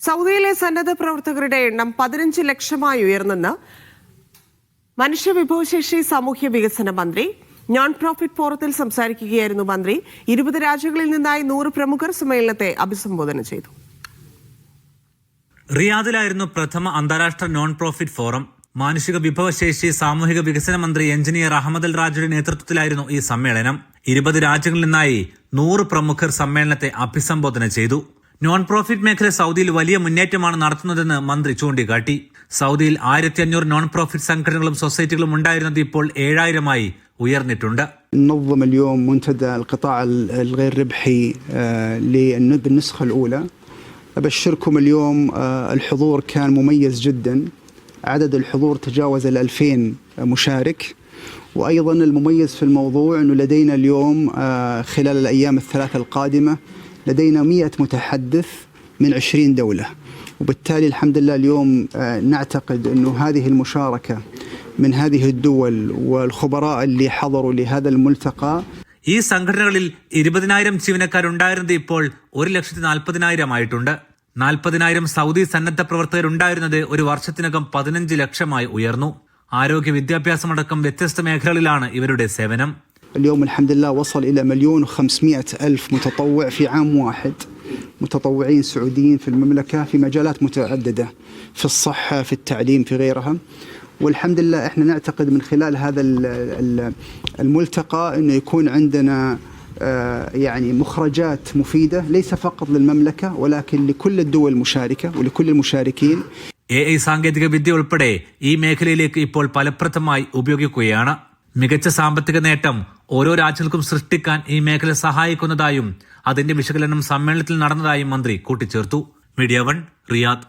സൗദിയിലെ സന്നദ്ധ പ്രവർത്തകരുടെ എണ്ണം 15 ലക്ഷമായി ഉയർന്നെന്ന് മനുഷ്യവിഭവശേഷി സാമൂഹ്യ വികസന മന്ത്രി. നോൺ പ്രോഫിറ്റ് ഫോറത്തിൽ സംസാരിക്കുകയായിരുന്നു മന്ത്രി. 20 രാജ്യങ്ങളിൽ നിന്നായി 100 പ്രമുഖർ സമ്മേളനത്തെ അഭിസംബോധന ചെയ്തു. റിയാദിലായിരുന്നു പ്രഥമ അന്താരാഷ്ട്ര നോൺ പ്രോഫിറ്റ് ഫോറം. മാനുഷിക വിഭവശേഷി സാമൂഹിക വികസന മന്ത്രി എഞ്ചിനീയർ അഹമ്മദ് അൽ റാജിയുടെ നേതൃത്വത്തിലായിരുന്നു ഈ സമ്മേളനം. 20 രാജ്യങ്ങളിൽ നിന്നായി 100 പ്രമുഖർ സമ്മേളനത്തെ അഭിസംബോധന ചെയ്തു. നോൺ പ്രോഫിറ്റ് മേഖല സൗദിയിൽ വലിയ മുന്നേറ്റമാണ് നടത്തുന്നതെന്ന് മന്ത്രി ചൂണ്ടിക്കാട്ടി. സൗദിയിൽ 1500 നോൺ പ്രോഫിറ്റ് സംഘടനകളും സൊസൈറ്റികളും ഉണ്ടായിരുന്നത് ഇപ്പോൾ 7000-ആയി ഉയർന്നിട്ടുണ്ട്. ننظم اليوم منتدى القطاع الغير ربحي بالنسخة الأولى. أبشركم اليوم الحضور كان مميز جدا. عدد الحضور تجاوز 2000 مشارك. وأيضا المميز في الموضوع أنه لدينا اليوم خلال الأيام الثلاثة القادمة لدينا 100 متحدث من 20 دولة. وبالتالي الحمد لله اليوم نعتقد أنه هذه المشاركة من هذه الدول والخبراء اللي حضروا لهذا الملتقى. ഈ സംഘടനകളിൽ 20,000 ജീവനക്കാരുണ്ടായിരുന്നത് ഇപ്പോൾ 1,40,000 ആയിട്ടുണ്ട്. 40,000 സൗദി സന്നദ്ധ പ്രവർത്തകരുണ്ടായിരുന്നത് ഒരു വർഷത്തിനകം 15 ലക്ഷമായി ഉയർന്നു. ആരോഗ്യ വിദ്യാഭ്യാസമടക്കം വ്യത്യസ്ത മേഖലകളിലാണ് ഇവരുടെ സേവനം. اليوم الحمد لله وصل إلى 1,500,000 متطوع في عام واحد. متطوعين سعوديين في المملكة في مجالات متعددة، في الصحة، في التعليم، في غيرها. والحمد لله احنا نعتقد من خلال هذا الملتقى انه يكون عندنا يعني مخرجات مفيدة ليس فقط للمملكة ولكن لكل الدول المشاركة ولكل المشاركين. AI സാങ്കേതിക വിദ്യ ഉൾപ്പെടെ ഈ മേഖലയിലേക്ക് ഇപ്പോൾ ഫലപ്രദമായി ഉപയോഗിക്കുകയാണ്. മികച്ച സാമ്പത്തിക നേട്ടം ഓരോ രാജ്യങ്ങൾക്കും സൃഷ്ടിക്കാൻ ഈ മേഖല സഹായിക്കുന്നതായും അതിന്റെ വിശകലനം സമ്മേളനത്തിൽ നടന്നതായും മന്ത്രി കൂട്ടിച്ചേർത്തു. Media 1 Riyadh.